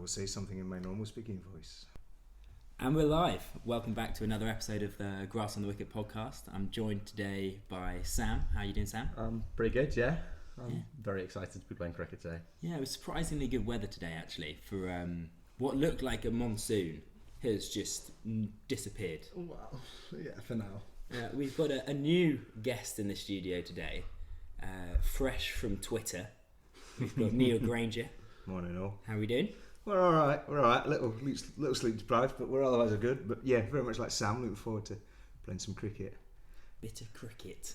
say something in my normal speaking voice. And we're live. Welcome back to another episode of the Grass on the Wicket podcast. I'm joined today by Sam. How are you doing, Sam? Pretty good, yeah. I'm very excited to be playing cricket today. Yeah, it was surprisingly good weather today, actually. For what looked like a monsoon has just disappeared. Well, yeah, for now. We've got a new guest in the studio today, fresh from Twitter. We've got Neil Granger. Morning all. How are we doing? We're all right. A little sleep deprived, but we're otherwise good. But yeah, very much like Sam. Looking forward to playing some cricket. Bit of cricket.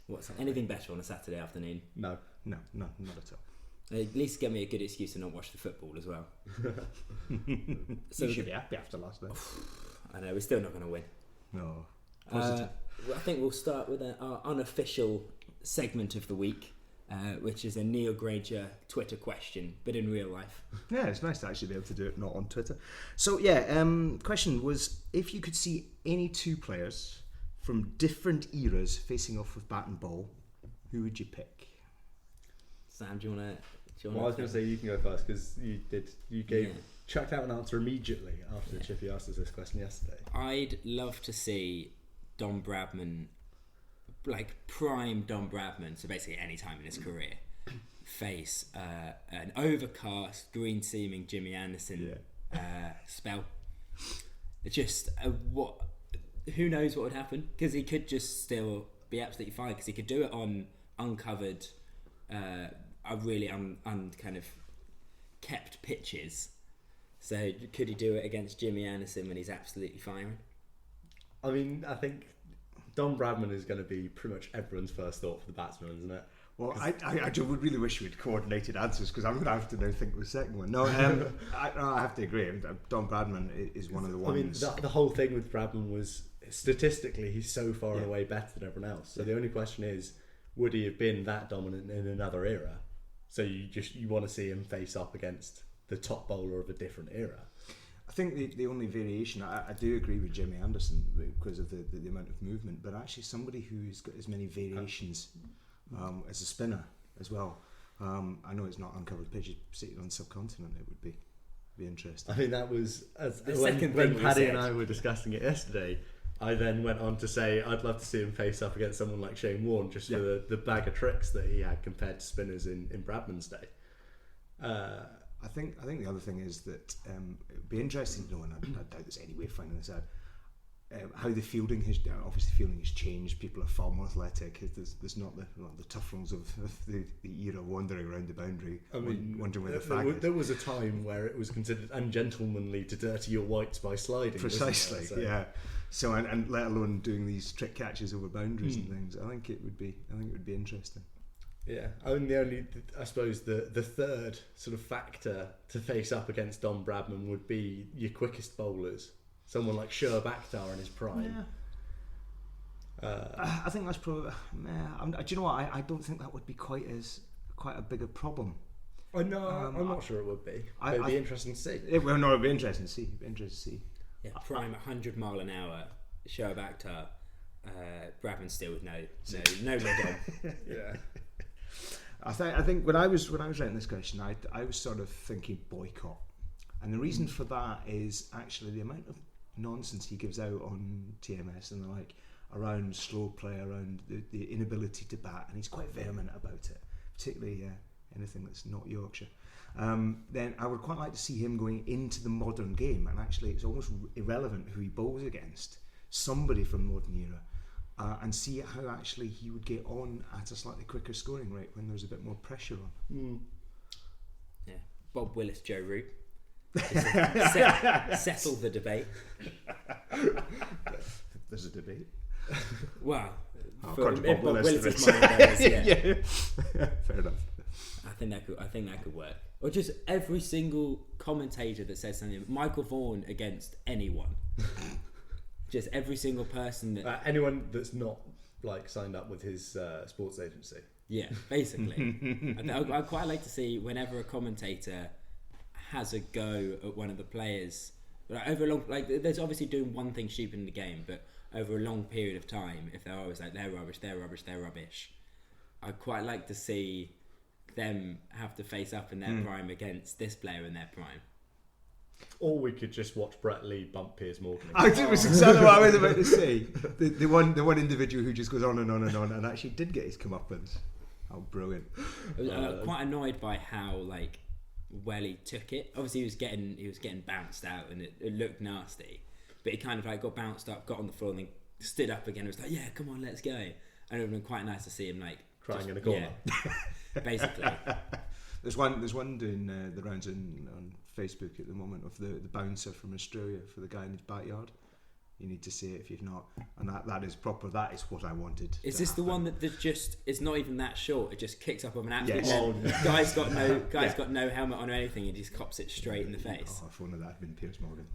What's that? Anything better on a Saturday afternoon? No, not at all. At least give me a good excuse to not watch the football as well. So you should be happy after last night. I know, we're still not going to win. No. Positive. I think we'll start with our unofficial segment of the week, which is a Neil Granger Twitter question, but in real life. Yeah, it's nice to actually be able to do it not on Twitter. So question was, if you could see any two players from different eras facing off with bat and ball, who would you pick? Sam, do you want to? Well, I was going to say you can go first because you chucked out an answer immediately after Chippy asked us this question yesterday. I'd love to see Don Bradman, like prime Don Bradman, so basically any time in his career, face an overcast, green-seaming Jimmy Anderson spell. It's just who knows what would happen, because he could just still be absolutely fine, because he could do it on uncovered, really kind of kept pitches. So could he do it against Jimmy Anderson when he's absolutely firing? I mean, I think Don Bradman is going to be pretty much everyone's first thought for the batsman, isn't it? Well, I would really wish we'd coordinated answers, because I'm going to have to now think of a second one. No, I have to agree. Don Bradman is one of the ones. I mean, the whole thing with Bradman was, statistically, he's so far and away better than everyone else. So the only question is, would he have been that dominant in another era? So you want to see him face up against the top bowler of a different era. I think the only variation, I do agree with Jimmy Anderson because of the amount of movement, but actually somebody who's got as many variations as a spinner as well. I know it's not uncovered pitches, sitting on subcontinent, it would be interesting. I think that was when Paddy and I were discussing it yesterday. I then went on to say I'd love to see him face up against someone like Shane Warne, just for the bag of tricks that he had compared to spinners in Bradman's day. I think the other thing is that it would be interesting to know, and I doubt there's any way of finding this out, how the fielding has changed. People are far more athletic. There's not the tough rules of the era wandering around the boundary, wondering where the flag is. There was a time where it was considered ungentlemanly to dirty your whites by sliding. Precisely, yeah. So and let alone doing these trick catches over boundaries and things. I think it would be interesting. Yeah, I mean I suppose the third sort of factor to face up against Don Bradman would be your quickest bowlers. Someone like Shoaib Akhtar in his prime. I think that's probably. Do you know what? I don't think that would be quite a bigger problem. I'm not sure it would be. It'd be interesting to see. It'd be interesting to see. Yeah, prime 100 mile an hour, Shoaib Akhtar, Bradman still with no leg on. Yeah. I think when I was writing this question, I was sort of thinking boycott, and the reason for that is actually the amount of nonsense he gives out on TMS and the like around slow play, around the inability to bat, and he's quite vehement about it, particularly anything that's not Yorkshire. Then I would quite like to see him going into the modern game, and actually it's almost irrelevant who he bowls against, somebody from the modern era. And see how actually he would get on at a slightly quicker scoring rate when there's a bit more pressure on. Yeah, Bob Willis, Joe Root. Settle the debate. There's a debate. Wow. Bob Willis' mind, yeah. Fair enough. I think that could work. Or just every single commentator that says something. Michael Vaughan against anyone. Just every single person that anyone that's not like signed up with his sports agency. Yeah, basically. I'd quite like to see whenever a commentator has a go at one of the players, like over a long, like there's obviously doing one thing stupid in the game, but over a long period of time, if they're always like they're rubbish, I'd quite like to see them have to face up in their prime against this player in their prime. Or we could just watch Brett Lee bump Piers Morgan. I think it was exactly what I was about to say. The one individual who just goes on and on and on and actually did get his comeuppance. How brilliant! I was quite annoyed by how like well he took it. Obviously, he was getting bounced out, and it looked nasty. But he kind of like got bounced up, got on the floor, and then stood up again. And was like, "Yeah, come on, let's go." And it would have been quite nice to see him like crying in a corner. Yeah, basically. There's one doing the rounds on Facebook at the moment of the bouncer from Australia for the guy in his backyard. You need to see it if you've not, and that is proper. That is what I wanted. Is this the one that just it's not even that short? It just kicks up of an athlete. Yes. Guy's got no helmet on or anything, and just cops it straight in the face. Oh, if one of that had been Piers Morgan.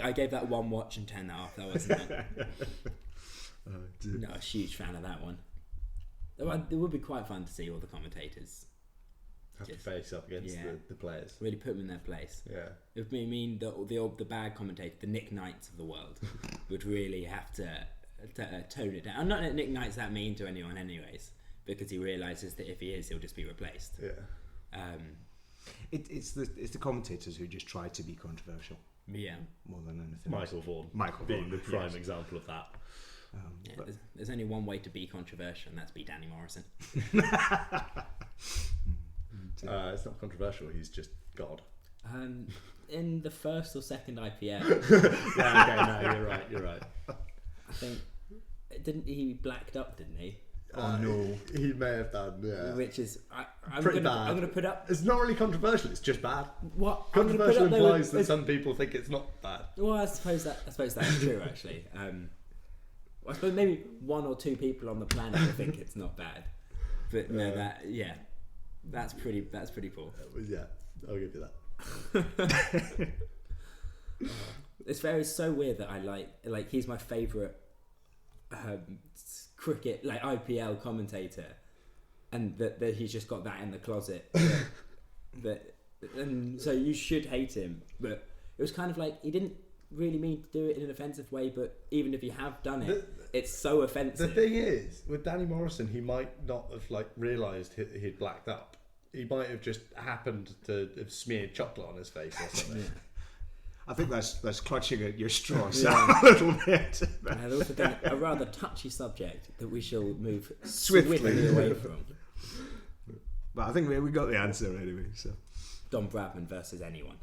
I gave that one watch and turned that off. That wasn't it. Not a huge fan of that one. It would be quite fun to see all the commentators have to face up against the players. Really put them in their place. Yeah. It would mean the bad commentator, the Nick Knights of the world, would really have to tone it down. Not that Nick Knight's that mean to anyone, anyways, because he realises that if he is, he'll just be replaced. Yeah. It's the commentators who just try to be controversial. Yeah. More than anything. Michael Vaughan being the prime example of that. There's only one way to be controversial, and that's be Danny Morrison. It's not controversial. He's just God. In the first or second IPL. Yeah. Okay. No, you're right. I think he blacked up, didn't he? Oh no, he may have done. Yeah. Which is I'm Pretty gonna, bad. I'm going to put up. It's not really controversial. It's just bad. What Controversial implies that some people think it's not bad. Well, I suppose that's true actually. I suppose maybe one or two people on the planet will think it's not bad, but no, that's pretty poor. Yeah, I'll give you that. It's so weird that I like he's my favourite cricket like IPL commentator, and that he's just got that in the closet. And so you should hate him, but it was kind of like he didn't really mean to do it in an offensive way, but even if you have done it, it's so offensive. The thing is, with Danny Morrison, he might not have realised he'd blacked up. He might have just happened to have smeared chocolate on his face or something. Yeah. I think that's clutching at your straws a little bit. And I've also done a rather touchy subject that we shall move swiftly away from. But I think we got the answer anyway. So Don Bradman versus anyone.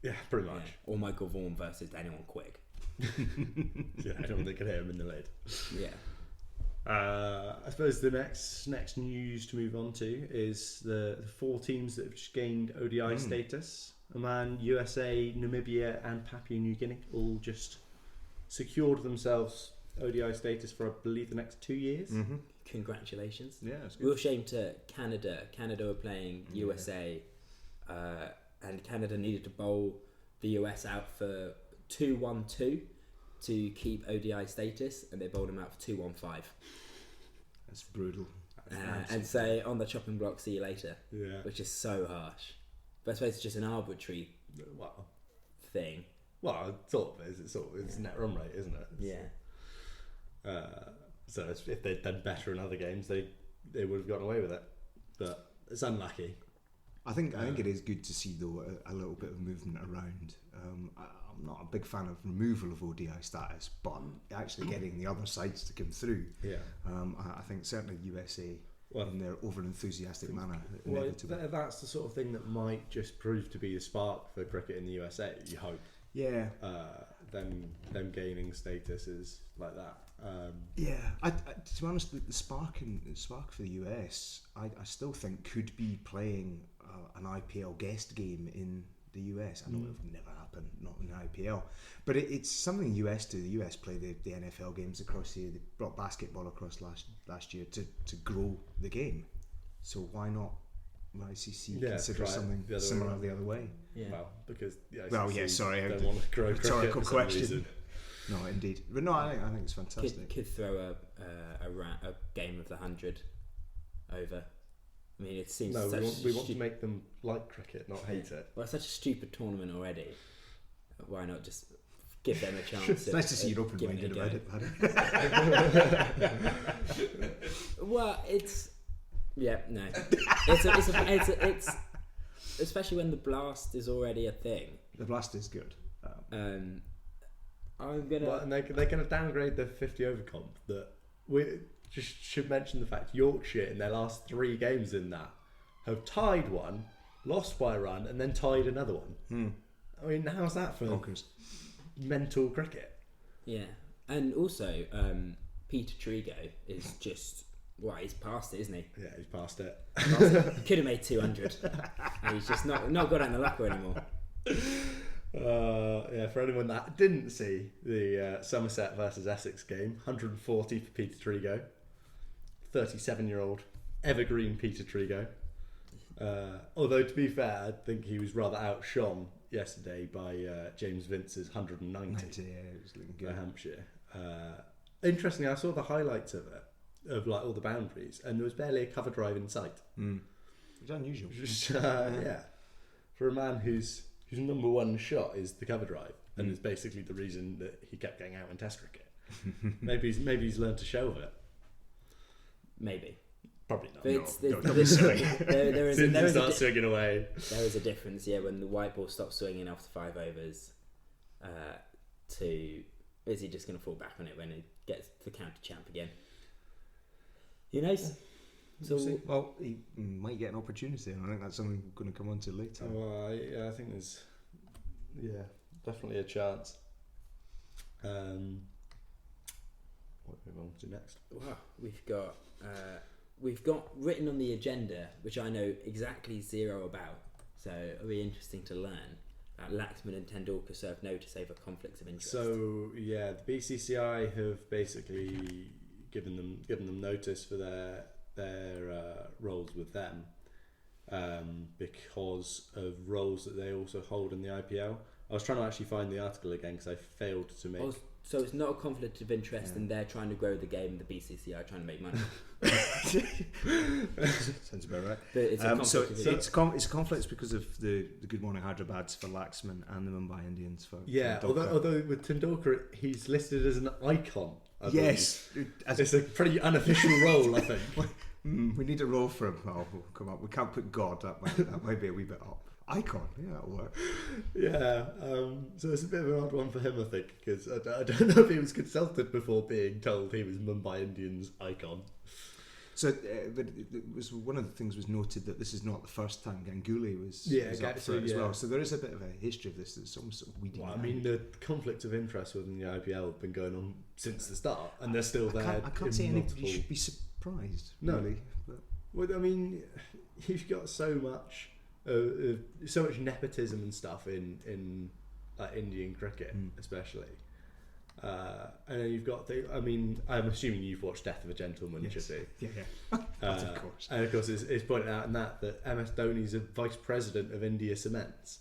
Yeah, pretty much. Yeah. Or Michael Vaughan versus anyone quick. Yeah, anyone that could hit him in the lid. Yeah. I suppose the next news to move on to is the 4 teams that have just gained ODI status. Oman, USA, Namibia and Papua New Guinea all just secured themselves ODI status for, I believe, the next 2 years. Mm-hmm. Congratulations. Yeah, it's good. Real shame to Canada. Canada were playing USA, and Canada needed to bowl the US out for 2-1-2 to keep ODI status, and they bowled them out for 2-1-5. That's brutal. And say on the chopping block, see you later. Yeah. Which is so harsh. But I suppose it's just an arbitrary thing. Well, it sort of is. It's net run rate, isn't it? Yeah. So if they'd done better in other games, they would have gotten away with it. But it's unlucky. I think it is good to see though a little bit of movement around. I'm not a big fan of removal of ODI status, but actually getting the other sides to come through. Yeah. I think certainly USA in their over enthusiastic manner. Well, that's the sort of thing that might just prove to be the spark for cricket in the USA. You hope. Yeah. Them gaining status is like that. To be honest, the spark for the US, I still think could be playing an IPL guest game in the US. I know it would never happen, not in the IPL, but it's something the US do. The US play the NFL games across here. They brought basketball across last year to grow the game. So why not ICC consider something similar the other way? Yeah. Well, because the ICC sorry, don't want to grow cricket rhetorical for some question. reason. No, indeed, but no, I think it's fantastic. Could throw a game of the 100 over. I mean, it seems we want to make them like cricket, not hate it. Well, it's such a stupid tournament already. Why not just give them a chance? It's nice to see you're open-minded about it, Paddy. Well, it's especially when the blast is already a thing. The blast is good. I'm gonna. Well, and they're going to downgrade the 50 over comp. That we just should mention the fact Yorkshire in their last 3 games in that have tied one, lost by a run, and then tied another one. I mean, how's that for mental cricket? Yeah, and also Peter Trigo is just. Well, he's past it, isn't he? Yeah, he's past it. He could have made 200. And he's just not got out in the locker anymore. Yeah, for anyone that didn't see the Somerset versus Essex game, 140 for Peter Trigo, 37-year-old evergreen Peter Trigo. Although to be fair, I think he was rather outshone yesterday by James Vince's 190 yeah, it was looking good. for Hampshire. Interestingly, I saw the highlights of it, of like all the boundaries, and there was barely a cover drive in sight. It's unusual. Just, yeah, for a man whose number one shot is the cover drive, and is basically the reason that he kept getting out in Test cricket. maybe he's learned to show it. Maybe. Probably not. But there is swinging away. There is a difference, yeah, when the white ball stops swinging after 5 overs. Is he just going to fall back on it when he gets the county champ again? Who knows? So, well, he might get an opportunity, and I think that's something we're going to come on to later. Well, I think there's, definitely a chance. What do we move on to next? Wow, we've got written on the agenda, which I know exactly 0 about, so it'll be interesting to learn. Laxman and Tendulkar served notice over conflicts of interest. So the BCCI have basically given them notice for their roles with them because of roles that they also hold in the IPL. I was trying to actually find the article again because I failed to make. So it's not a conflict of interest, and they're trying to grow the game. The BCCI are trying to make money. Sounds about right. But it's a conflict it's conflicts because of the Good Morning Hyderabad's for Laxman and the Mumbai Indians for although with Tendulkar he's listed as an icon. Yes, it's a pretty unofficial role, I think. We need a role for him. Oh, come on, we can't put God. That might be a wee bit up. Icon, yeah, that'll work. Yeah, so it's a bit of an odd one for him, I think, because I don't know if he was consulted before being told he was Mumbai Indians icon. So, but it was one of the things was noted that this is not the first time Ganguly was up for it as well. So there is a bit of a history of this that's almost sort of weeding out. I mean, the conflict of interest within the IPL have been going on since the start, and they're still there. I can't say anybody should be surprised. No, really. But. Well, I mean, you've got so much nepotism and stuff in Indian cricket, especially. And then you've got I'm assuming you've watched Death of a Gentleman, yes. Chippy. Yeah. Of course. And of course, it's pointed out in that MS Dhoni's a vice president of India Cements.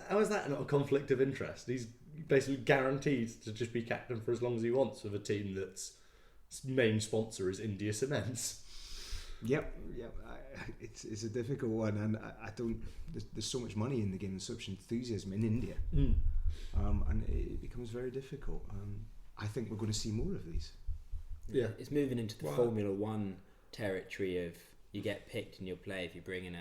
How is that not a conflict of interest? He's basically guaranteed to just be captain for as long as he wants with a team that's main sponsor is India Cements. Yep. It's a difficult one, and I don't. There's so much money in the game and such enthusiasm in India, and it becomes very difficult. I think we're going to see more of these. Yeah, it's moving into the Formula One territory of you get picked and you'll play if you bring in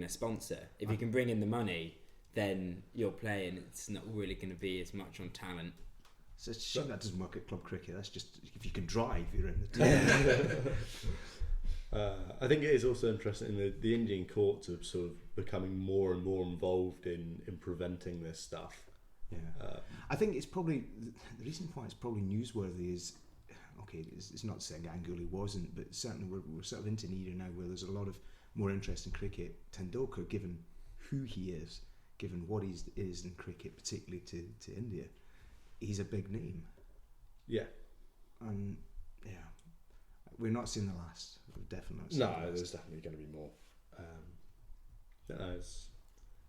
a sponsor. If you can bring in the money, then you'll play, and it's not really going to be as much on talent. So it's a shame that doesn't work at club cricket. That's just if you can drive, you're in the team. I think it is also interesting the Indian courts are sort of becoming more and more involved in preventing this stuff. Yeah, I think it's probably the reason why it's probably newsworthy is it's not saying Ganguly wasn't, but certainly we're sort of into an era now where there's a lot of more interest in cricket. Tendulkar, given who he is, given what he is in cricket, particularly to India, he's a big name. Yeah, and we're not seeing the last. We're definitely not seeing there's definitely going to be more.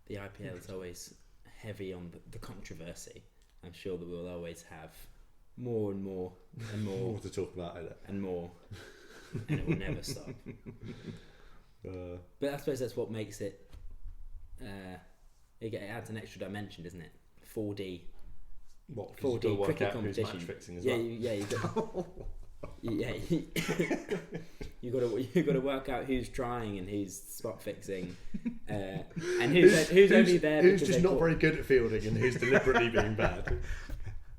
The IPL is always heavy on the controversy. I'm sure that we'll always have more and more and more more to talk about, and more, and it will never stop. But I suppose that's what makes it. It adds an extra dimension, doesn't it? 4D. What? 4D cricket competition. Match fixing as well. You've got. Yeah, you got to work out who's trying and who's spot fixing, and who's only there who's because just not very good at fielding and who's deliberately being bad.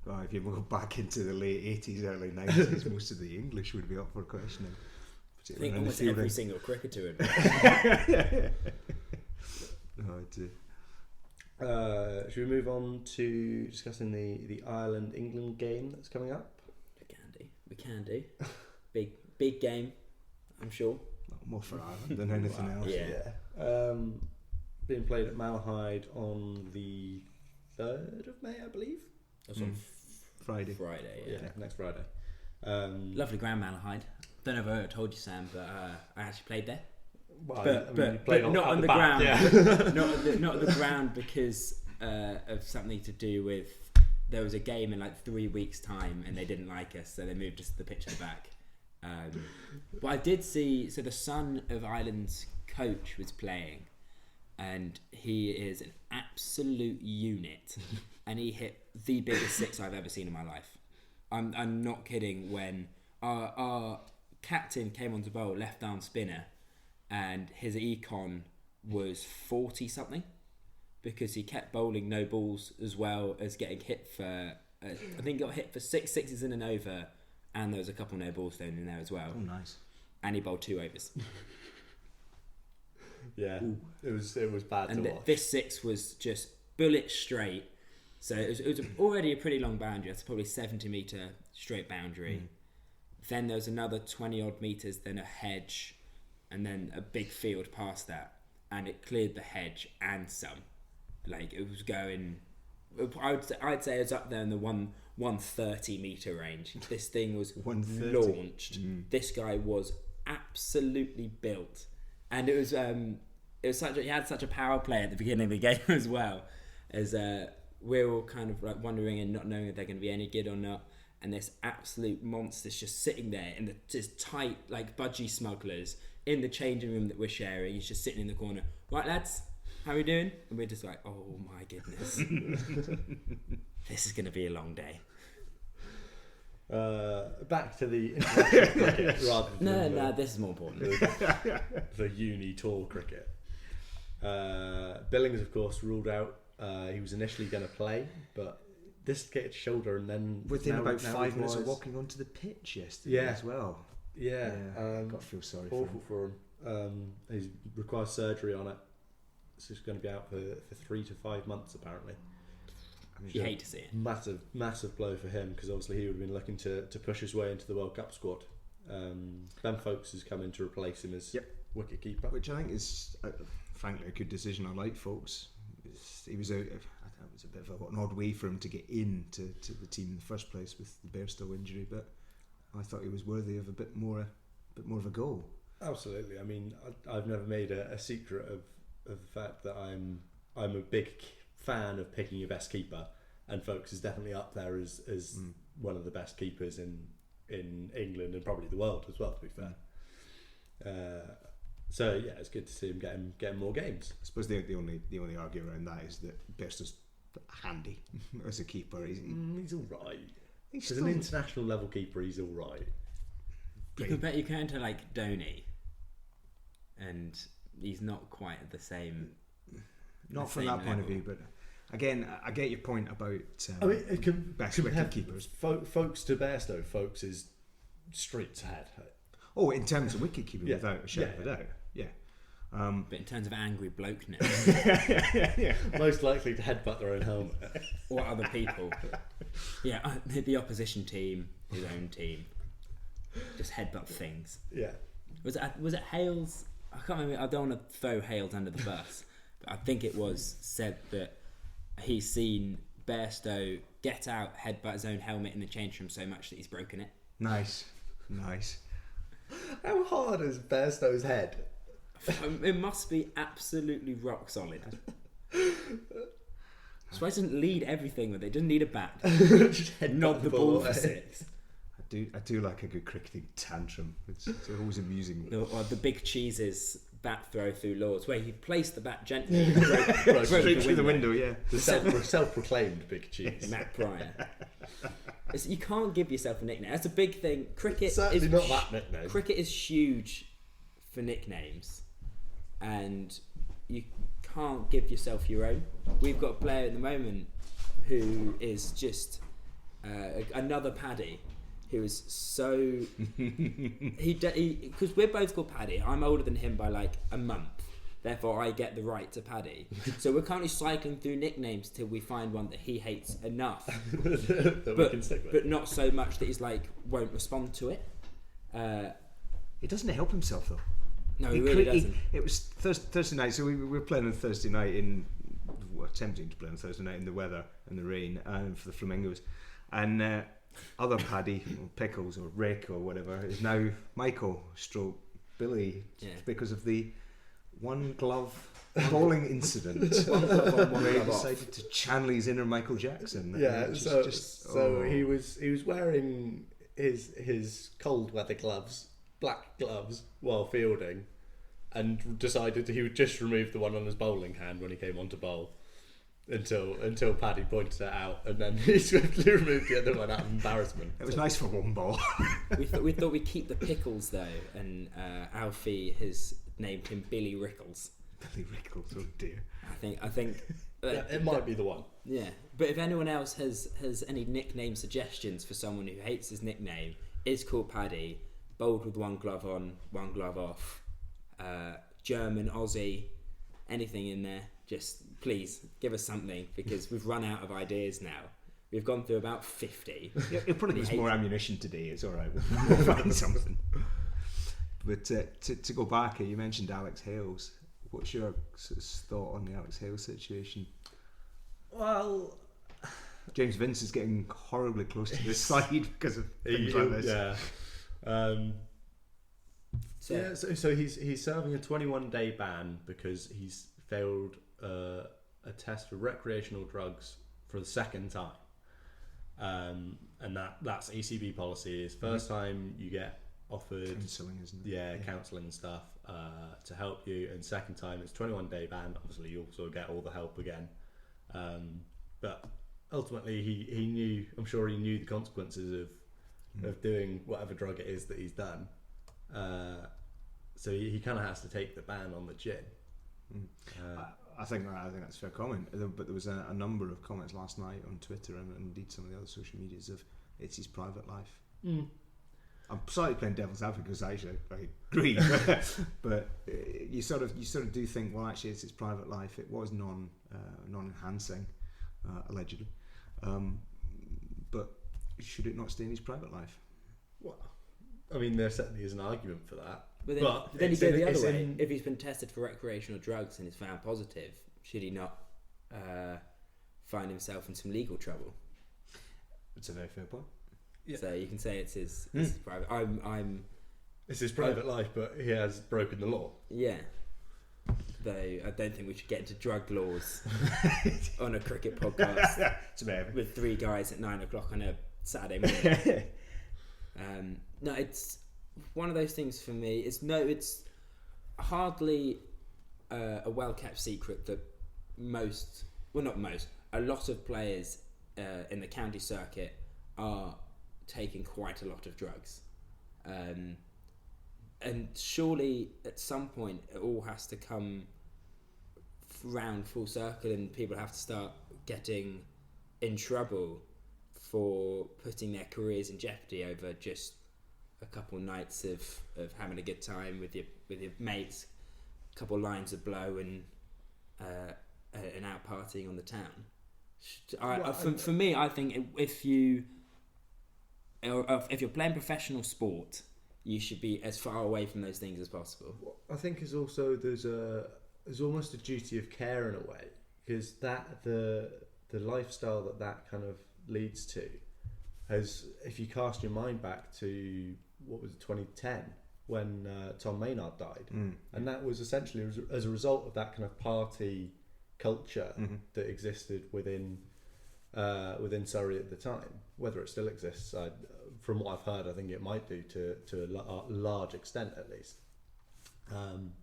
Well, if you go back into the late 80s, early 90s, most of the English would be up for questioning. I think almost every single cricketer would. Should we move on to discussing the Ireland-England game that's coming up? We can do. Big game, I'm sure. More for Ireland than anything else. Yeah. Being played at Malahide on the 3rd of May, I believe. That's on Friday. Yeah. Next Friday. Lovely ground, Malahide. Don't know if I ever told you, Sam, but I actually played there. Well, but not on the ground. Yeah. not on the ground because of something to do with there was a game in like 3 weeks' time and they didn't like us, so they moved us to the pitch at the back. But I did see. So the son of Ireland's coach was playing, and he is an absolute unit, and he hit the biggest six I've ever seen in my life. I'm not kidding. When our captain came onto bowl, left arm spinner, and his econ was 40 something because he kept bowling no balls as well as getting hit for. I think he got hit for 6 sixes in an over, and there was a couple no balls thrown in there as well. Oh, nice. And he bowled 2 overs. Yeah, it was bad and to watch. This six was just bullet straight. So it was already a pretty long boundary. That's probably 70-metre straight boundary. Then there was another 20 odd metres, then a hedge, and then a big field past that, and it cleared the hedge and some. Like it was going. I'd say it was up there in the 130 metre range. This thing was 130. launched. This guy was absolutely built, and it was such. He had such a power play at the beginning of the game as well, as we're all kind of like wondering and not knowing if they're going to be any good or not. And this absolute monster's just sitting there in the just tight, like budgie smugglers in the changing room that we're sharing. He's just sitting in the corner. Right, lads, how are we doing? And we're just like, oh my goodness, this is going to be a long day. Back to the international cricket rather than No, this is more important. the uni tour cricket. Billings, of course, ruled out. He was initially going to play, but dislocated his shoulder, and then within about 5 minutes of walking onto the pitch yesterday as well. Yeah, got to feel sorry awful for him. He requires surgery on it. So he's going to be out for 3 to 5 months apparently. You hate to see it. Massive blow for him, because obviously he would have been looking to push his way into the World Cup squad. Ben Folkes has come in to replace him as wicket keeper, which I think is frankly a good decision. I like Folkes. He was it was a bit of an odd way for him to get into the team in the first place with the Bairstow injury, but I thought he was worthy of a bit more of a go. Absolutely. I mean, I've never made a secret of the fact that I'm a big fan of picking your best keeper, and Folkes is definitely up there as one of the best keepers in England and probably the world as well, to be fair. So yeah, it's good to see him getting more games. I suppose the only argument around that is that Bairstow's handy as a keeper. He's all right. As an international level keeper, he's all right. You can enter like Dhoni, and he's not quite the same. Not from that point of view, but again, I get your point about best wicket keepers. Folkes to Bairstow, Folkes is streets ahead. Oh, in terms of wicket keeping, without a shadow of a doubt, yeah. But in terms of angry blokeness, most likely to headbutt their own helmet or other people. Yeah, the opposition team, his own team, just headbutt things. Yeah. Was it Hales? I can't remember. I don't want to throw Hales under the bus, but I think it was said that he's seen Bairstow get out, headbutt his own helmet in the change room so much that he's broken it. Nice. How hard is Bairstow's head? It must be absolutely rock solid. So he doesn't lead everything with it. He doesn't need a bat. Just nod the ball for 6. I do like a good cricketing tantrum. It's always amusing. Or the big cheese's bat throw through Lords, where he placed the bat gently straight through the window. Yeah, the self-proclaimed big cheese, Matt Pryor. You can't give yourself a nickname. That's a big thing. Cricket Certainly is not that nickname. Cricket is huge for nicknames, and you can't give yourself your own. We've got a player at the moment who is just another Paddy, who is so because we're both called Paddy. I'm older than him by like a month. Therefore, I get the right to Paddy. So we're currently cycling through nicknames till we find one that he hates enough, that we can stick with. but not so much that he's like won't respond to it. He doesn't help himself though. No, he really doesn't. It was Thursday night, so we were playing on Thursday night attempting to play on Thursday night in the weather and the rain, for the Flamingos, and other Paddy, or Pickles or Rick or whatever, is now Michael stroke Billy, because of the one glove bowling incident where he decided to channel his inner Michael Jackson. So he was wearing his cold weather gloves, black gloves, while fielding, and decided he would just remove the one on his bowling hand when he came on to bowl until Paddy pointed it out, and then he swiftly removed the other one out of embarrassment. It was nice for one ball. we thought we'd keep the Pickles though, and Alfie has named him Billy Rickles. Billy Rickles, oh dear. I think It might be the one. Yeah, but if anyone else has any nickname suggestions for someone who hates his nickname, is called Paddy, bowled with one glove on, one glove off, German, Aussie, anything in there, just please give us something, because we've run out of ideas now. We've gone through about 50. Yeah, it probably gives more ammunition today. It's all right. We'll find something. But to go back, you mentioned Alex Hales. What's your thought on the Alex Hales situation? Well, James Vince is getting horribly close to this side because of things like this. Yeah. So he's serving a 21-day ban because he's failed a test for recreational drugs for the second time, and that's ECB policy. Is first time you get offered counselling, isn't it? Yeah, counselling and stuff to help you, and second time it's 21-day ban. Obviously, you also get all the help again, but ultimately he knew. I'm sure he knew the consequences of doing whatever drug it is that he's done. So he kind of has to take the ban on the gin. I think that's a fair comment. But there was a number of comments last night on Twitter and indeed some of the other social medias of it's his private life. I'm slightly playing devil's advocate because I agree, but you sort of do think, well, actually, it's his private life. It was non-enhancing, allegedly, but should it not stay in his private life? Well, I mean, there certainly is an argument for that. But then you go the other way. If he's been tested for recreational drugs and is found positive, should he not find himself in some legal trouble? It's a very fair point. Yeah. So you can say it's his private. It's his private life, but he has broken the law. Yeah. Though I don't think we should get into drug laws on a cricket podcast with three guys at 9 o'clock on a Saturday morning. No, it's one of those things for me. It's hardly a well-kept secret that a lot of players in the county circuit are taking quite a lot of drugs, and surely at some point it all has to come round full circle, and people have to start getting in trouble for putting their careers in jeopardy over just a couple nights of having a good time with your mates, a couple lines of blow, and out partying on the town. For me, I think if you're playing professional sport, you should be as far away from those things as possible. I think is also there's almost a duty of care in a way, because that the lifestyle that kind of leads to has, if you cast your mind back to what was it, 2010 when Tom Maynard died, and that was essentially as a result of that kind of party culture that existed within Surrey at the time. Whether it still exists, from what I've heard, I think it might do to a large extent at least. And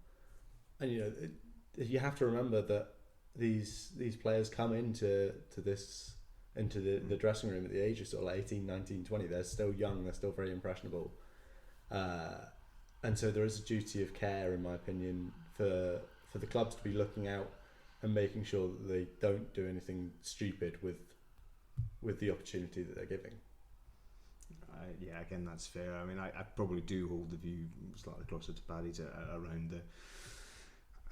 you have to remember that these players come into this into the dressing room at the age of sort of like 18, 19, 20. They're still young, they're still very impressionable. And so there is a duty of care, in my opinion, for the clubs to be looking out and making sure that they don't do anything stupid with the opportunity that they're giving. Yeah, again, that's fair. I mean, I probably do hold the view slightly closer to Paddy's around the.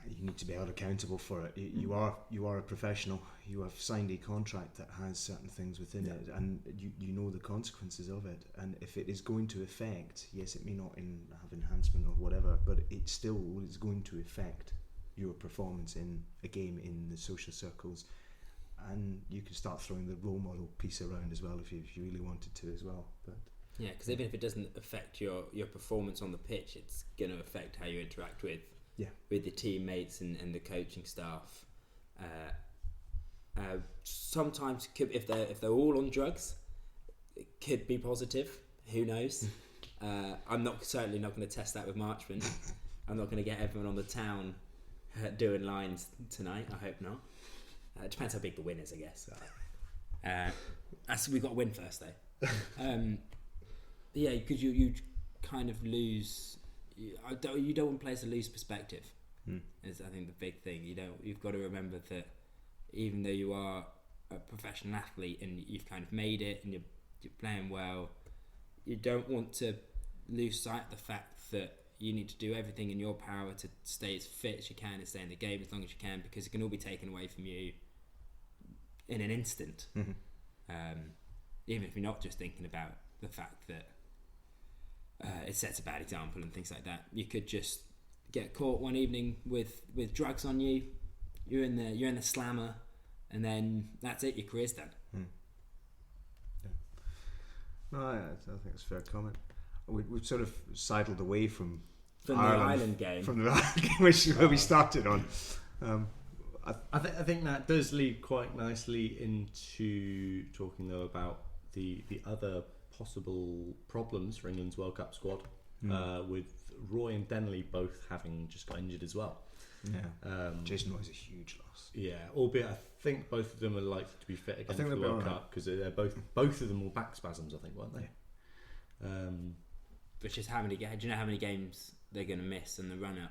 You need to be held accountable for it. You are a professional. You have signed a contract that has certain things within it, and you know the consequences of it. And if it is going to affect, yes, it may not have enhancement or whatever, but it still is going to affect your performance in a game in the social circles. And you can start throwing the role model piece around as well if you really wanted to as well. But yeah, because even if it doesn't affect your performance on the pitch, it's going to affect how you interact with the teammates and the coaching staff. Sometimes if they're all on drugs, it could be positive. Who knows? I'm certainly not going to test that with Marchman. I'm not going to get everyone on the town doing lines tonight. I hope not. It depends how big the win is, I guess. We've got to win first, though. Yeah, because you kind of lose. You don't want players to lose perspective. Is I think the big thing. You've got to remember that even though you are a professional athlete and you've kind of made it and you're playing well, you don't want to lose sight of the fact that you need to do everything in your power to stay as fit as you can and stay in the game as long as you can, because it can all be taken away from you in an instant. Even if you're not just thinking about the fact that it sets a bad example and things like that. You could just get caught one evening with drugs on you. You're in the slammer, and then that's it. Your career's done. Yeah. No, I think it's a fair comment. We've sort of sidled away from the Ireland game, from the Ireland game, which is where we started on. I think that does lead quite nicely into talking though about the other possible problems for England's World Cup squad, with Roy and Denley both having just got injured as well. Yeah, Jason Roy's a huge loss. Yeah, albeit I think both of them are likely to be fit again for the World Cup, because they're both of them were back spasms, I think, weren't they? Yeah. Which is how many? Do you know how many games they're going to miss in the run up?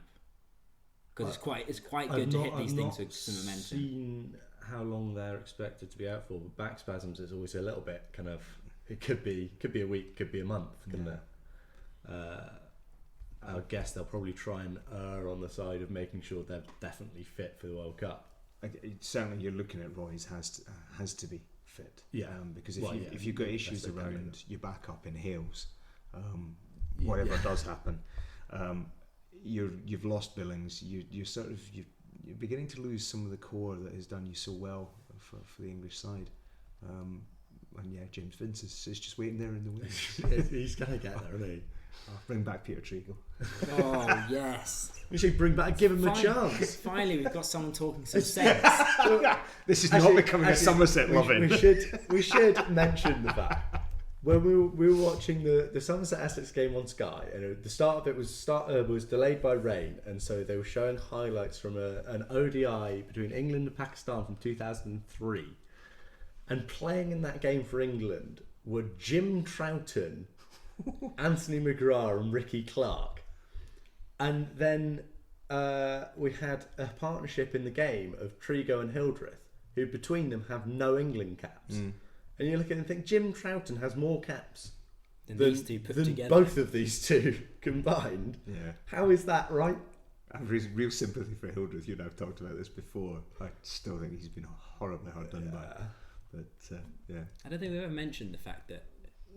Because it's quite good to hit these things with some momentum. I've not seen how long they're expected to be out for, but back spasms is always a little bit kind of. It could be a week, could be a month, couldn't it? I guess they'll probably try and err on the side of making sure they're definitely fit for the World Cup. Certainly, you're looking at Roy's has to be fit. Yeah, because if you've got issues around your backup in Hales, whatever does happen, you've lost Billings. You're beginning to lose some of the core that has done you so well for the English side. And yeah, James Vince is just waiting there in the wings. He's gonna get there, isn't he? Bring back Peter Treagle. Oh yes. We should give him a chance. Finally, we've got someone talking some sense. This is not becoming a Somerset loving. We should mention the fact when we were watching the Somerset Essex game on Sky, and the start of it was delayed by rain, and so they were showing highlights from an ODI between England and Pakistan from 2003, and playing in that game for England were Jim Troughton, Anthony McGrath and Ricky Clark. And then we had a partnership in the game of Trigo and Hildreth, who between them have no England caps. And you look at it and think, Jim Troughton has more caps than these two put together. Both of these two combined. Yeah. How is that right? I have real sympathy for Hildreth. You and I have talked about this before. I still think he's been horribly hard done by. But yeah. I don't think we've ever mentioned the fact that.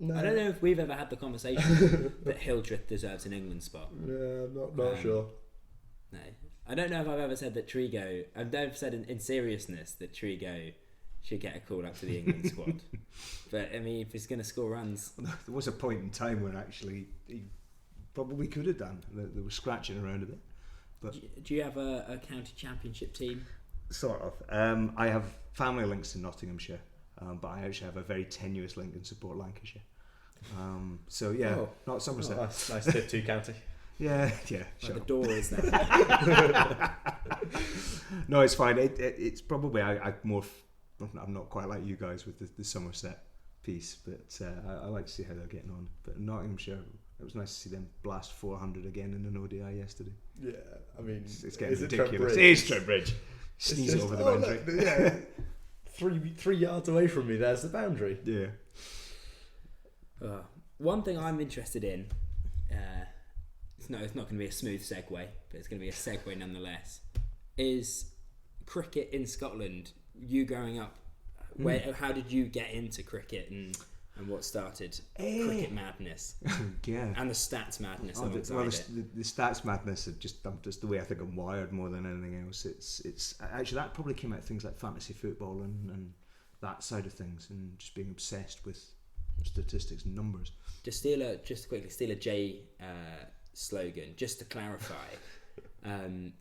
No. I don't know if we've ever had the conversation that Hildreth deserves an England spot. Yeah, not sure. No. I don't know if I've ever said that Trigo. I've never said in seriousness that Trigo should get a call up to the England squad. But I mean, if he's going to score runs, there was a point in time where actually he probably could have done. They were scratching around a bit. But do you have a county championship team? Sort of. I have family links to Nottinghamshire, but I actually have a very tenuous link and support Lancashire. So yeah, not Somerset. Oh, nice tip to County. Yeah. Like the door is there. No, it's fine. It's probably I more I'm not quite like you guys with the Somerset piece, but I like to see how they're getting on. But Nottinghamshire, it was nice to see them blast 400 again in an ODI yesterday. Yeah, I mean, It's getting is ridiculous. It It is Trent Bridge. Sneeze it over the boundary. Look, yeah, three yards away from me, there's the boundary. Yeah. One thing I'm interested in, it's not going to be a smooth segue, but it's going to be a segue nonetheless, is cricket in Scotland. You growing up, how did you get into cricket and what started cricket madness? Yeah. And the stats madness The alongside stats madness are just the way I think I'm wired more than anything else. It's actually that probably came out of things like fantasy football and that side of things, and just being obsessed with statistics and numbers. Just quickly steal a J slogan, just to clarify.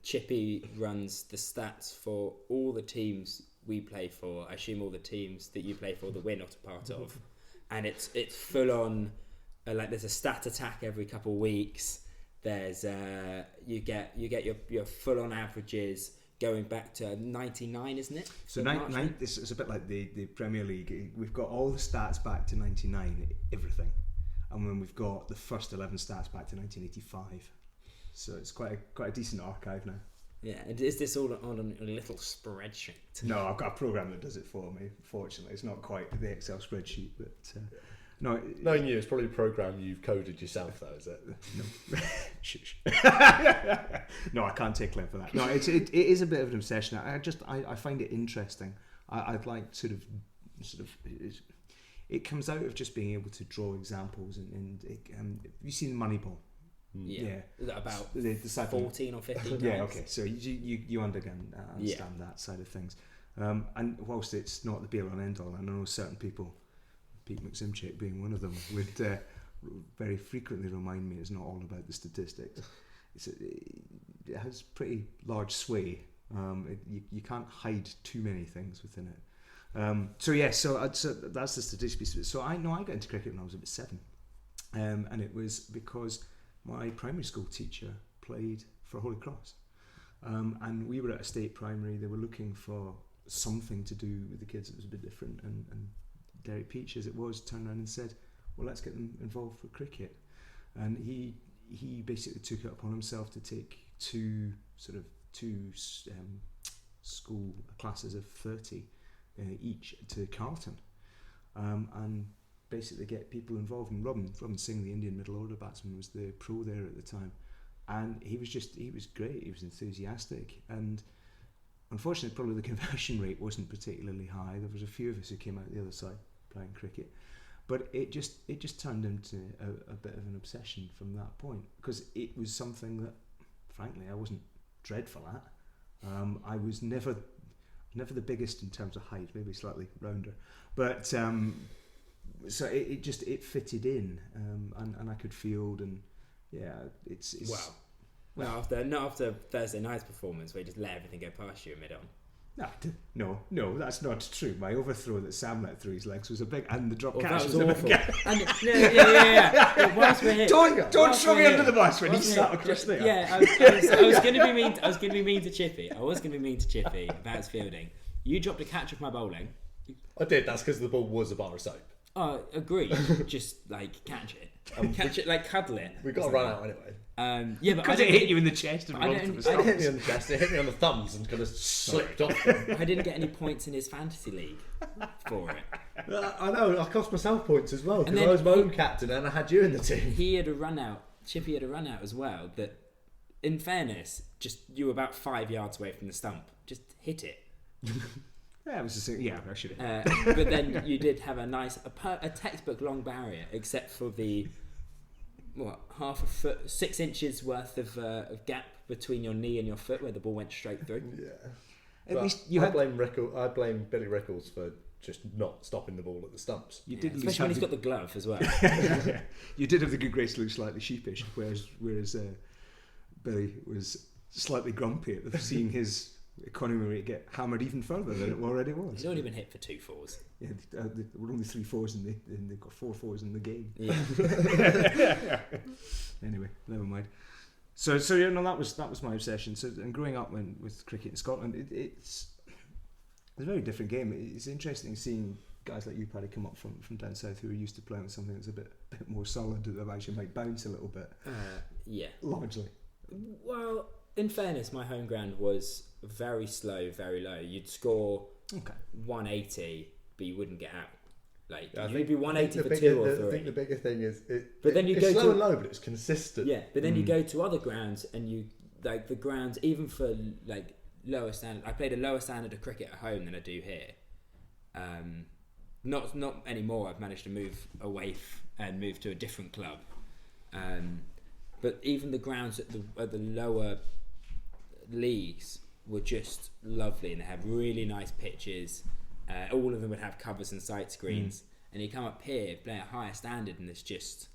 Chippy runs the stats for all the teams we play for. I assume all the teams that you play for that we're not a part of, and it's full on. Like there's a stat attack every couple of weeks. There's you get your full on averages going back to 99, isn't it? So it's a bit like the Premier League. We've got all the stats back to 99, everything, and then we've got the first 11 stats back to 1985. So it's quite a decent archive now. Yeah, and is this all on a little spreadsheet? No, I've got a program that does it for me. Fortunately, it's not quite the Excel spreadsheet, but no. Knowing you, it's probably a program you've coded yourself, though, is it? No, shush. No, I can't take credit for that. No, it is a bit of an obsession. I find it interesting. I'd like sort of it comes out of just being able to draw examples and have you seen Moneyball? Yeah. Is that about the 14 or 15 times? Yeah, okay. So you understand that side of things. And whilst it's not the be all and end all, I know certain people, Pete McSimchick being one of them, would very frequently remind me it's not all about the statistics. It has pretty large sway. You can't hide too many things within it. So that's the statistics piece of it. So I got into cricket when I was about 7, and it was because my primary school teacher played for Holy Cross, and we were at a state primary. They were looking for something to do with the kids that was a bit different, and Derek Peach, as it was, turned around and said, well, let's get them involved with cricket. And he basically took it upon himself to take two school classes of 30 each to Carlton, and basically get people involved. And Robin Singh, the Indian middle order batsman, was the pro there at the time, and he was great. He was enthusiastic, and unfortunately probably the conversion rate wasn't particularly high. There was a few of us who came out the other side playing cricket, but it just turned into a bit of an obsession from that point, because it was something that frankly I wasn't dreadful at. I was never the biggest in terms of height, maybe slightly rounder, but so it fitted in, and I could field, and yeah, it's wow. Well, not after Thursday night's performance where you just let everything go past you mid-on. No, that's not true. My overthrow that Sam let through his legs was a big, and the drop catch that was was awful. a big. Yeah. Whilst we're here, don't throw me under the bus when he sat across there. Yeah, I was going to be mean. I was going to be mean to Chippy. About his fielding. You dropped a catch of my bowling. I did. That's because the ball was a bar of soap. Oh, agree. Just like catch it, like cuddle it. We got to run out anyway. Yeah, but because it hit you in the chest and it hit me on the chest. It hit me on the thumbs and kind of slipped off. I didn't get any points in his fantasy league for it. I know. I cost myself points as well because I was my own captain and I had you in the team. He had a run out. Chippy had a run out as well. That, in fairness, just you were about 5 yards away from the stump. Just hit it. Yeah, it was I should have. But then you did have a textbook long barrier, except for the half a foot, 6 inches worth of gap between your knee and your foot where the ball went straight through. Yeah. At least I blame Billy Rickles for just not stopping the ball at the stumps. Especially when he's got the glove as well. You did have the good grace to look slightly sheepish, whereas Billy was slightly grumpy at seeing his economy rate get hammered even further than it already was. He's only been hit for 2 4s. Yeah, there were only 3 4s and they've got 4 4s in the game. Yeah. Anyway, never mind. So that was my obsession. So, and growing up with cricket in Scotland, it's It's a very different game. It's interesting seeing guys like you, Paddy, come up from down south who are used to playing with something that's a bit more solid, that actually might bounce a little bit. Yeah. Largely. Well, in fairness, my home ground was very slow, very low. You'd score 180, but you wouldn't get out. Like, you'd be 180 for 2 or 3. I think the bigger thing is it's slow and low, but it's consistent. Yeah, but then you go to other grounds and you, like, the grounds, even for, like, lower standard. I played a lower standard of cricket at home than I do here. Not anymore. I've managed to move away and move to a different club. But even the grounds at the lower leagues were just lovely, and they have really nice pitches. All of them would have covers and sight screens. And you come up here, play a higher standard, and it's just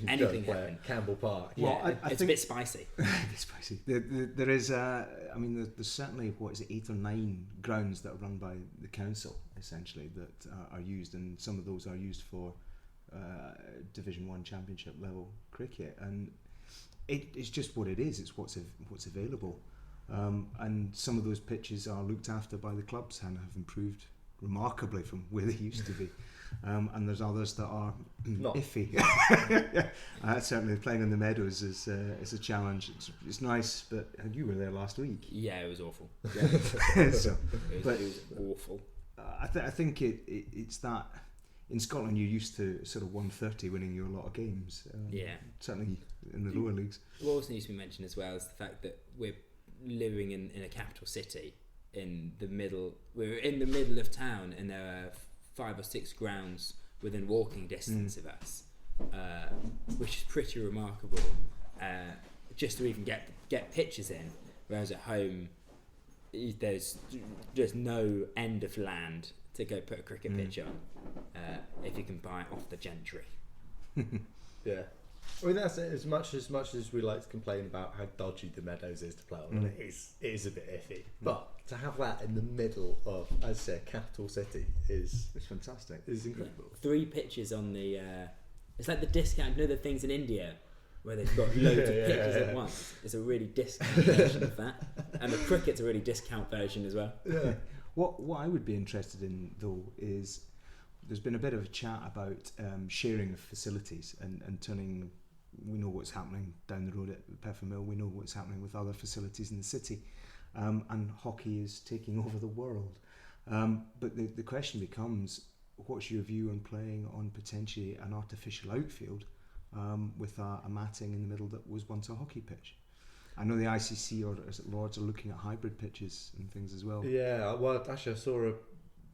anything happen. Campbell Park. Yeah, well, I it's think a bit spicy. A bit spicy. There is, there's certainly 8 or 9 grounds that are run by the council, essentially, that are used, and some of those are used for Division 1 Championship level cricket, and it's just what it is. It's what's available, and some of those pitches are looked after by the clubs and have improved remarkably from where they used to be. And there's others that are iffy. Certainly playing in the meadows is a challenge. It's nice, but you were there last week. Yeah, it was awful. It was awful. I think it's that in Scotland you're used to sort of 130 winning you a lot of games. Certainly in the lower leagues. What also needs to be mentioned as well is the fact that we're living in a capital city. We're in the middle of town, and there are 5 or 6 grounds within walking distance of us, which is pretty remarkable. Just to even get pitches in, whereas at home there's just no end of land to go put a cricket pitch on, if you can buy it off the gentry. Yeah. I mean, that's it. As much as we like to complain about how dodgy the meadows is to play on, it is a bit iffy. But to have that in the middle of, as I say, a capital city it's fantastic. Is incredible. 3 pitches on the. It's like the discount. You know the things in India where they've got loads of pitches at once. It's a really discount version of that, and the cricket's a really discount version as well. Yeah. What I would be interested in though is, there's been a bit of a chat about sharing of facilities and turning. We know what's happening down the road at Peffer Mill. We know what's happening with other facilities in the city, and hockey is taking over the world. But the question becomes, what's your view on playing on potentially an artificial outfield with a matting in the middle that was once a hockey pitch? I know the ICC or Lords are looking at hybrid pitches and things as well. Yeah, well, actually, I saw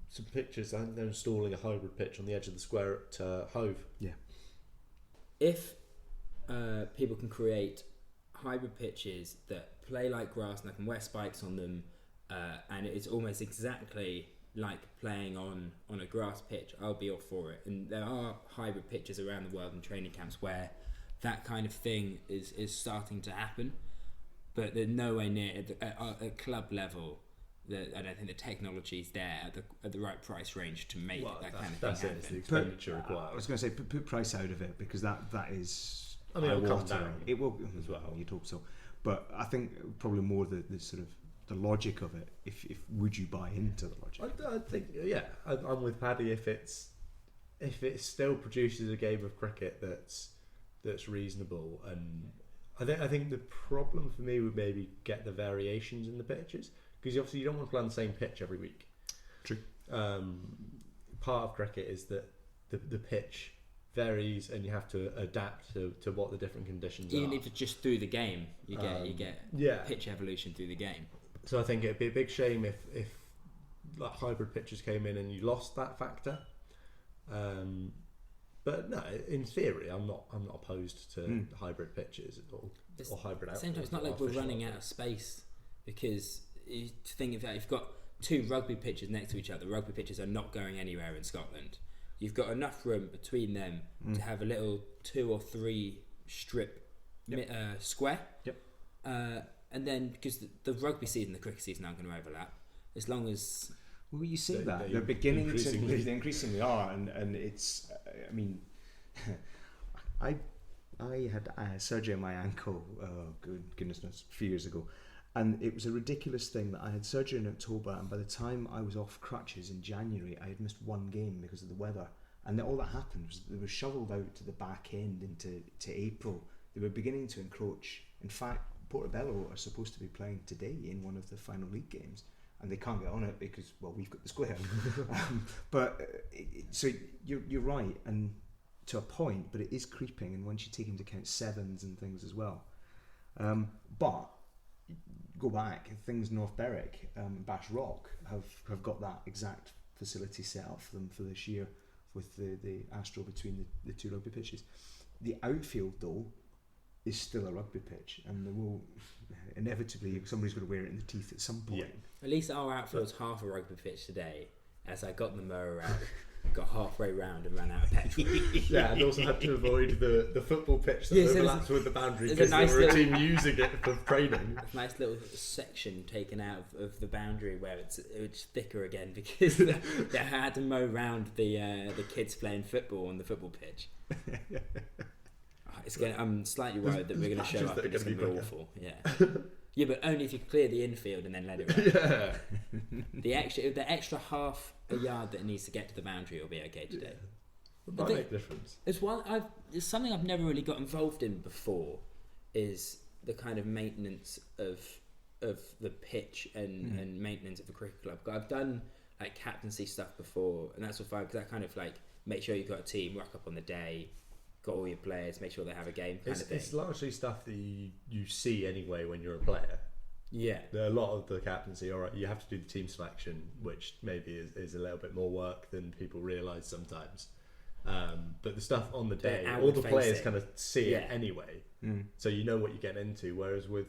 some pictures. I think they're installing a hybrid pitch on the edge of the square at Hove. Yeah. If people can create hybrid pitches that play like grass and they can wear spikes on them, and it's almost exactly like playing on a grass pitch, I'll be all for it. And there are hybrid pitches around the world in training camps where that kind of thing is starting to happen, but they're nowhere near at club level. I don't think the technology's there at the right price range to make that kind of thing happen. It's the expenditure required. I was going to say put price out of it, because that is. I mean, it'll come down. It will as well. You'd hope so, but I think probably more the sort of the logic of it. If would you buy into the logic? I think I'm with Paddy. If it still produces a game of cricket that's reasonable, and I think the problem for me would maybe get the variations in the pitches, because obviously you don't want to play on the same pitch every week. True. Part of cricket is that the pitch varies, and you have to adapt to what the different conditions are. Even if it's just through the game, you get pitch evolution through the game. So I think it'd be a big shame if like hybrid pitches came in and you lost that factor. But no, in theory, I'm not opposed to hybrid pitches or hybrid outfields. Same time, it's not like we're running out of space, because you think of that, you've got 2 rugby pitches next to each other. Rugby pitches are not going anywhere in Scotland. You've got enough room between them to have a little 2 or 3 strip square. Yep. And then, because the rugby season, the cricket season aren't going to overlap, as long as. Well, you say they're beginning to increasingly are, and it's. I mean, I had surgery on my ankle. Goodness knows, a few years ago, And it was a ridiculous thing that I had surgery in October, and by the time I was off crutches in January, I had missed one game because of the weather. And all that happened was they were shoveled out to the back end to April. They were beginning to encroach. In fact, Portobello are supposed to be playing today in one of the final league games, and they can't get on it because, well, we've got the square. So you're right, and to a point, but it is creeping, and once you take into account sevens and things as well. But go back, things North Berwick, Bash Rock have got that exact facility set up for them for this year with the Astro between the two rugby pitches. The outfield, though, is still a rugby pitch, and there will inevitably somebody's going to wear it in the teeth at some point. Yeah. At least our outfield's half a rugby pitch today, as I got the mower out, got halfway round and ran out of petrol. Yeah, and also had to avoid the football pitch that overlaps with the boundary because nice there were a team using it for training. A nice little section taken out of the boundary where it's thicker again because they had to mow round the kids playing football on the football pitch. I'm slightly worried that we're going to show up and it's going to be awful. Yeah. Yeah, but only if you clear the infield and then let it run. Yeah. The extra half a yard that it needs to get to the boundary will be okay today. It might make a difference. It's something I've never really got involved in before, is the kind of maintenance of the pitch and maintenance of the cricket club. I've done like captaincy stuff before, and that's all fine because that kind of like make sure you've got a team, rock up on the day, got all your players, make sure they have a game kind of thing. It's largely stuff that you see anyway when you're a player. Yeah. There are a lot of the captaincy, alright, you have to do the team selection, which maybe is a little bit more work than people realise sometimes. But the stuff on the day, all the players kind of see it anyway. So you know what you're getting into, whereas with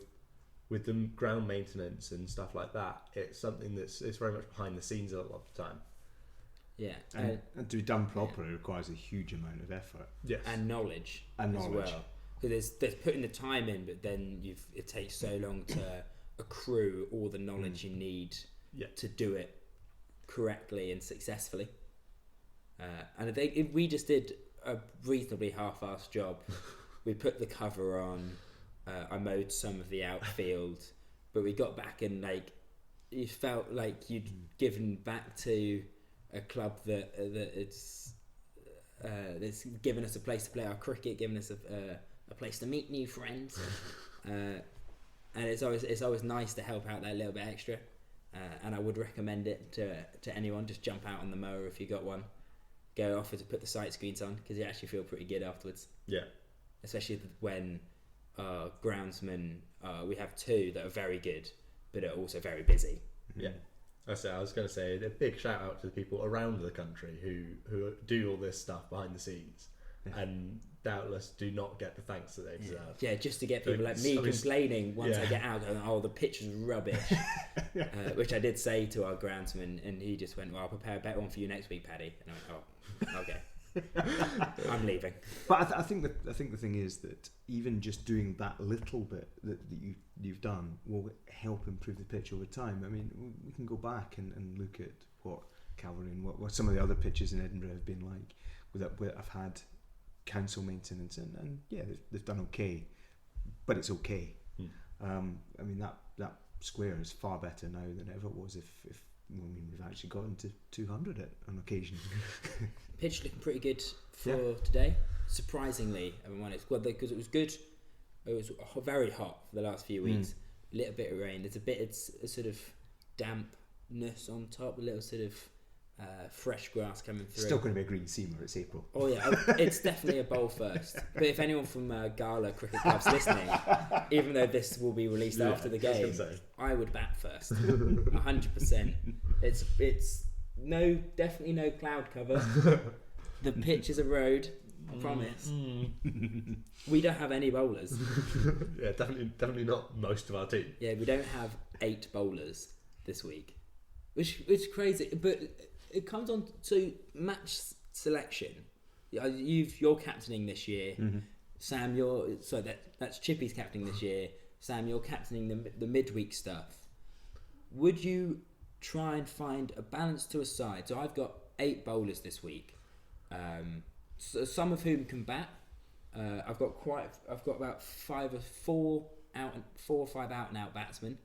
the ground maintenance and stuff like that, it's something it's very much behind the scenes a lot of the time. Yeah, and to be done properly requires a huge amount of effort. Yes, and knowledge as well. Because there's putting the time in, but then it takes so long to accrue all the knowledge you need to do it correctly and successfully. And I think we just did a reasonably half-assed job. We put the cover on. I mowed some of the outfield, but we got back and like you felt like you'd given back to a club that it's given us a place to play our cricket, given us a place to meet new friends, and it's always nice to help out that little bit extra. And I would recommend it to anyone. Just jump out on the mower if you got one. Go offer to put the sight screens on because you actually feel pretty good afterwards. Yeah, especially when groundsmen. We have two that are very good, but are also very busy. Yeah. I was going to say a big shout out to the people around the country who do all this stuff behind the scenes and doubtless do not get the thanks that they deserve. Yeah, just to get people like me complaining once I get out and the pitch is rubbish, which I did say to our groundsman, and he just went, "Well, I'll prepare a better one for you next week, Paddy." And I went, "Oh, okay." I'm leaving. But I think the thing is that even just doing that little bit that you've done will help improve the pitch over time. I mean, we can go back and look at what Calvary and what some of the other pitches in Edinburgh have been like. Where I've had council maintenance and they've done okay, but it's okay. I mean that square is far better now than ever it was if we've actually gotten to 200 it on occasion. Pitch looking pretty good for today, surprisingly. Because it was good. It was very hot for the last few weeks. A little bit of rain. It's a sort of dampness on top. A little sort of fresh grass coming through. Still going to be a green seamer. It's April. Oh yeah, it's definitely a bowl first. But if anyone from Gala Cricket Club's listening, even though this will be released after the game, I would bat first, 100%. It's definitely no cloud cover. The pitch is a road. I promise. We don't have any bowlers. Yeah, definitely not most of our team. Yeah, we don't have 8 bowlers this week, which is crazy. But it comes on to match selection. You're captaining this year. Sam, that's Chippy's captaining this year. Sam, you're captaining the midweek stuff. Would you try and find a balance to a side? So I've got 8 bowlers this week. So some of whom can bat. I've got about 4 or 5 out and out batsmen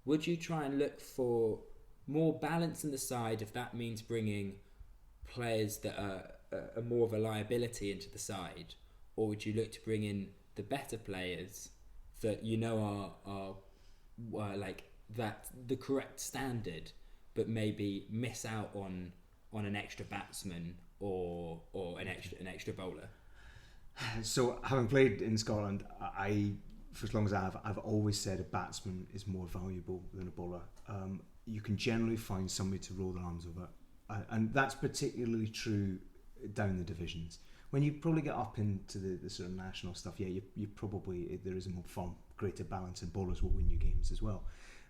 would you try and look for more balance in the side if that means bringing players that are more of a liability into the side, or would you look to bring in the better players that you know are like that the correct standard, but maybe miss out on an extra batsman or an extra bowler? So having played in Scotland, I for as long as I've always said a batsman is more valuable than a bowler. You can generally find somebody to roll their arms over, and that's particularly true down the divisions. When you probably get up into the sort of national stuff, yeah, you probably, there is a more far greater balance, and bowlers will win you games as well.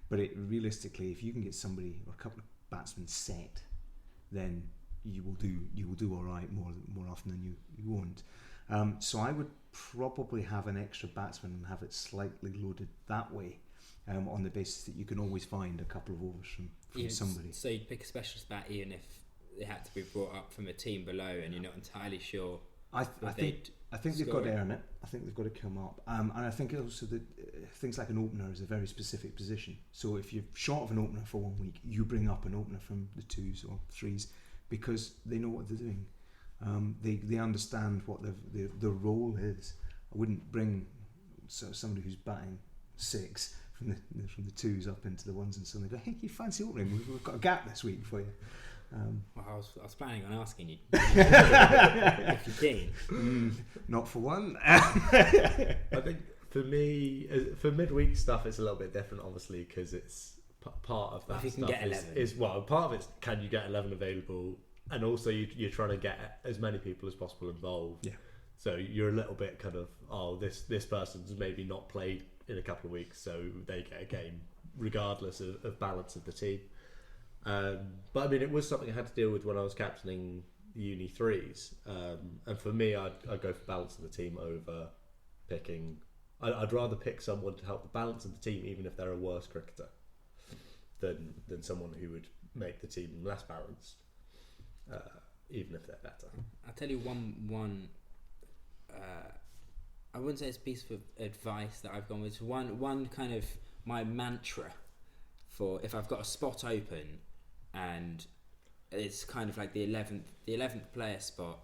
But realistically, if you can get somebody or a couple of batsmen set, then you will do all right more often than you won't. So I would probably have an extra batsman and have it slightly loaded that way, on the basis that you can always find a couple of overs from somebody. So you'd pick a specialist bat even if it had to be brought up from a team below and you're not entirely sure. I think they've got to earn it. I think they've got to come up, and I think also that things like an opener is a very specific position. So if you're short of an opener for 1 week, you bring up an opener from the 2s or 3s because they know what they're doing. They understand what the role is. I wouldn't bring somebody who's batting 6 from the 2s up into the 1s and suddenly go, hey, you fancy opening? We've got a gap this week for you. Well, I was planning on asking you if you're keen. Not for one. I think for me, for midweek stuff, it's a little bit different, obviously, because it's part of that. If you can stuff get 11, is part of it's can you get 11 available, and also you're trying to get as many people as possible involved. Yeah. So you're a little bit kind of this person's maybe not played in a couple of weeks, so they get a game regardless of balance of the team. But I mean, it was something I had to deal with when I was captaining the Uni 3s, and for me, I'd go for balance of the team over picking. I'd rather pick someone to help the balance of the team, even if they're a worse cricketer, than someone who would make the team less balanced, even if they're better. I'll tell you one. I wouldn't say it's a piece of advice that I've gone with. One kind of my mantra for if I've got a spot open and it's kind of like the 11th player spot,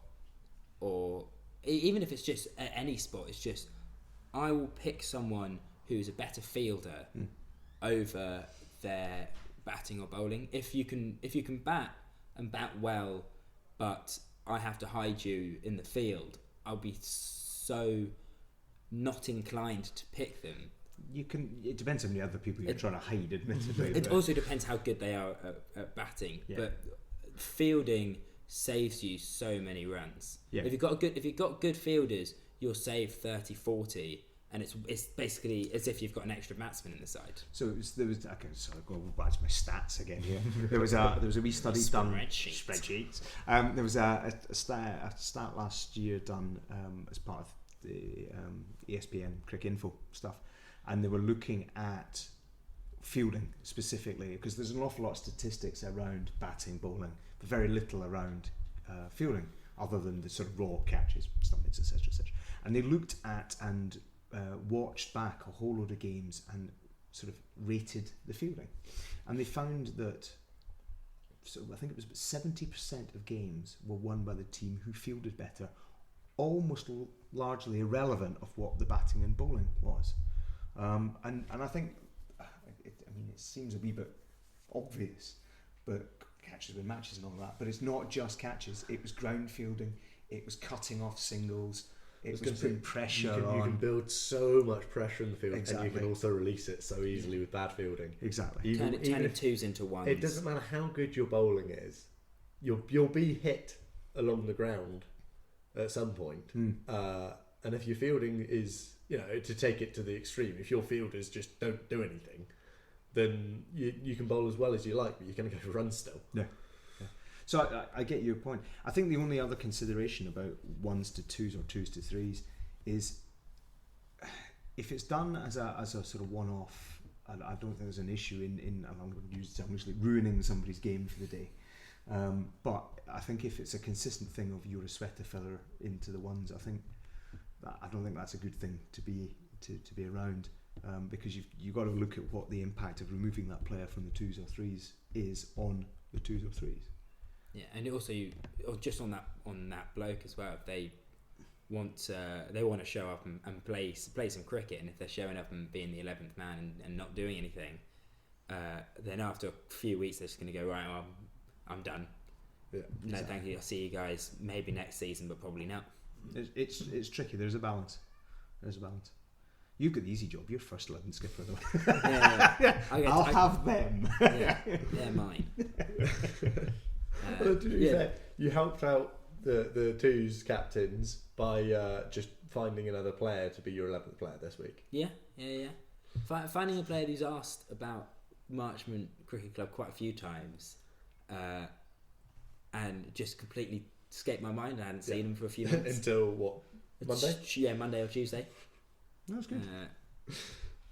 or even if it's just at any spot, it's just I will pick someone who's a better fielder over their batting or bowling. If you can bat and bat well, but I have to hide you in the field, I'll be so not inclined to pick them. It depends on the other people you're trying to hide, admittedly. It also depends how good they are at batting. Yeah. But fielding saves you so many runs. Yeah. If you've got good fielders, you'll save 30-40, and it's basically as if you've got an extra batsman in the side. So there was okay. So I'll go back to my stats again here. There was a wee study done. Spreadsheets. There was a stat last year done as part of the ESPN Crick Info stuff, and they were looking at fielding specifically because there's an awful lot of statistics around batting, bowling, but very little around fielding, other than the sort of raw catches, stumpings, etc., etc. And they looked at and watched back a whole load of games and sort of rated the fielding, and they found that I think it was about 70% of games were won by the team who fielded better, almost largely irrelevant of what the batting and bowling was. And I think it seems a wee bit obvious, but catches win matches and all that, but it's not just catches. It was ground fielding, it was cutting off singles, it was putting pressure on. You can build so much pressure in the field, exactly. And you can also release it so easily with bad fielding. Exactly. Turning 2s into 1s. It doesn't matter how good your bowling is, you'll be hit along the ground at some point. And if your fielding is, to take it to the extreme, if your fielders just don't do anything, then you can bowl as well as you like, but you're going to go for runs still. Yeah. So I get your point. I think the only other consideration about 1s to 2s or 2s to 3s is if it's done as a sort of one-off, I don't think there's an issue in I'm going to use the term loosely, ruining somebody's game for the day. But I think if it's a consistent thing of you're a sweater filler into the 1s, I don't think that's a good thing to be around. because you've got to look at what the impact of removing that player from the 2s or 3s is on the 2s or 3s. Yeah, and also or just on that bloke as well. If they want to show up and play some cricket, and if they're showing up and being the 11th man and not doing anything, then after a few weeks they're just going to go, right, well, I'm done. Yeah, no, exactly. thank you. I'll see you guys maybe next season, but probably not. It's tricky. There's a balance. You've got the easy job. You're first 11 skipper, though. Yeah. I'll have them. Yeah, they're mine. Well, to be fair, you helped out the 2s captains by just finding another player to be your 11th player this week. Yeah. Finding a player who's asked about Marchmont Cricket Club quite a few times, and just completely escaped my mind. I hadn't seen him for a few months. Until what? Monday? Yeah, Monday or Tuesday. That's good.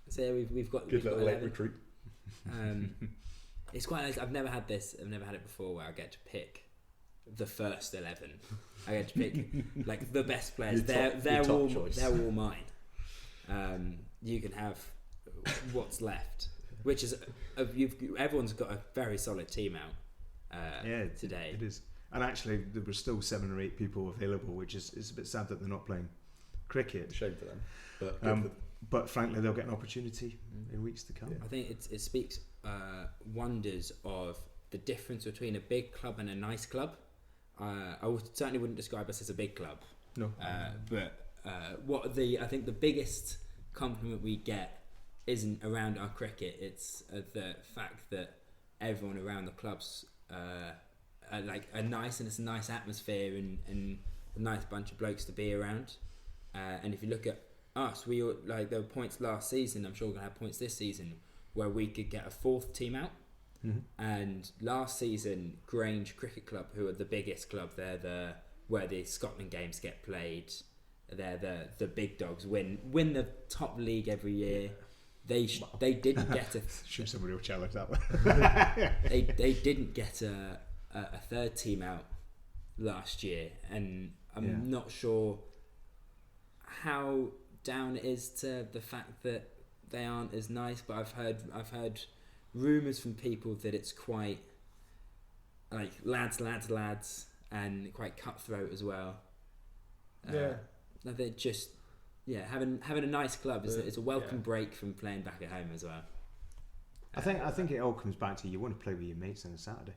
So yeah, we've got Good little late 11. recruit. It's quite nice. I've never had this. I've never had it before where I get to pick the first 11. I get to pick like the best players. They're all mine. You can have what's left, which is everyone's got a very solid team out. Today it is. And actually, there were still 7 or 8 people available, which is a bit sad that they're not playing cricket. Shame for them, but good for them. But frankly, they'll get an opportunity in weeks to come. Yeah. I think it speaks wonders of the difference between a big club and a nice club. I certainly wouldn't describe us as a big club. No. But I think the biggest compliment we get isn't around our cricket. It's the fact that everyone around the clubs are like a nice, and it's a nice atmosphere and a nice bunch of blokes to be around. And if you look at us, we all, like there were points last season. I'm sure we're gonna have points this season where we could get a 4th team out. Mm-hmm. And last season, Granger Cricket Club, who are the biggest club, they're where the Scotland games get played. They're the big dogs. Win the top league every year. They didn't get a. Sure, somebody will challenge that one. they didn't get a 3rd team out last year, and I'm not sure how down it is to the fact that they aren't as nice. But I've heard rumours from people that it's quite like lads, and quite cutthroat as well. They're just having a nice club is a welcome break from playing back at home as well. I think it all comes back to you want to play with your mates on a Saturday.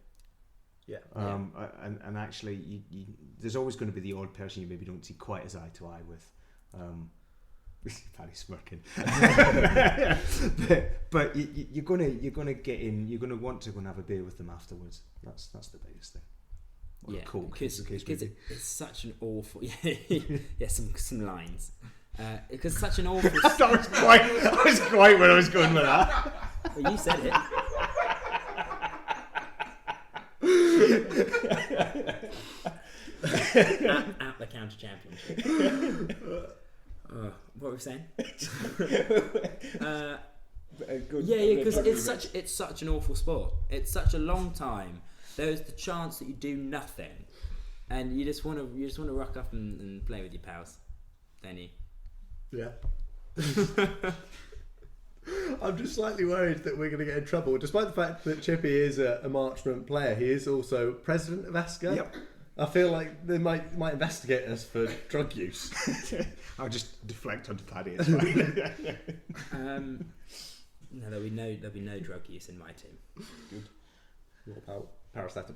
Yeah. And actually, you, there's always going to be the odd person you maybe don't see quite as eye to eye with. Paddy's smirking. but you're gonna get in. You're gonna want to go and have a beer with them afterwards. That's the biggest thing. Or Coke, because it's such an awful some lines. Because such an awful. That was quite where I was going with that. Well, you said it. at the counter championship. What were we saying? Because it's such an awful sport. It's such a long time. There is the chance that you do nothing, and you just want to rock up and play with your pals, don't you? Yeah. I'm just slightly worried that we're going to get in trouble, despite the fact that Chippy is a Marchmont player. He is also president of ASCA. Yep. I feel like they might investigate us for drug use. I'll just deflect onto Paddy. It's fine. No, there'll be no drug use in my team. Good. What about paracetamol?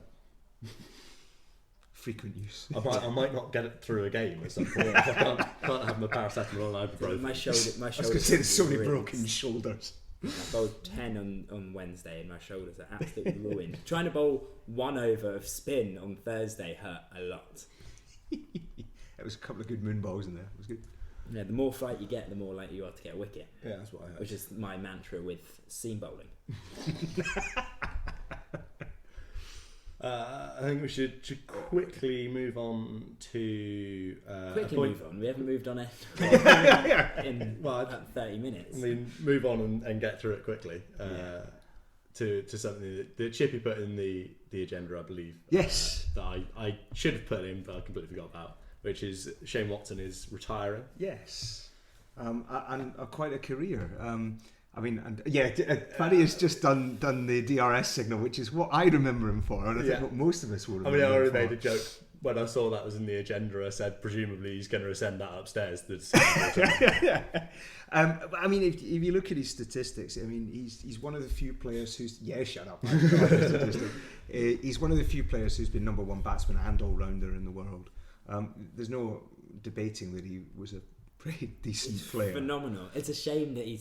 Frequent use. I might not get it through a game at some point. I can't have my paracetamol and ibuprofen. My shoulder. I was going to say there's so many broken shoulders. I bowled 10 on Wednesday and my shoulders are absolutely ruined. Trying to bowl 1 over of spin on Thursday hurt a lot. It was a couple of good moon balls in there. It was good. Yeah, the more flight you get, the more likely you are to get a wicket. Yeah, that's what I heard. Which is my mantra with seam bowling. I think we should quickly move on to... move on. We haven't moved on it in 30 minutes. I mean, move on and get through it quickly. To something that Chippy put in the agenda, I believe. Yes. That I should have put in, but I completely forgot about, which is Shane Watson is retiring. Yes. and quite a career. Paddy has just done the DRS signal, which is what I remember him for, and I think what most of us would remember. I already made a joke when I saw that was in the agenda. I said presumably he's going to send that upstairs. If you look at his statistics, he's one of the few players who's shut up. He's one of the few players who's been number one batsman and all rounder in the world. There's no debating that he was a pretty decent player. Phenomenal. It's a shame that he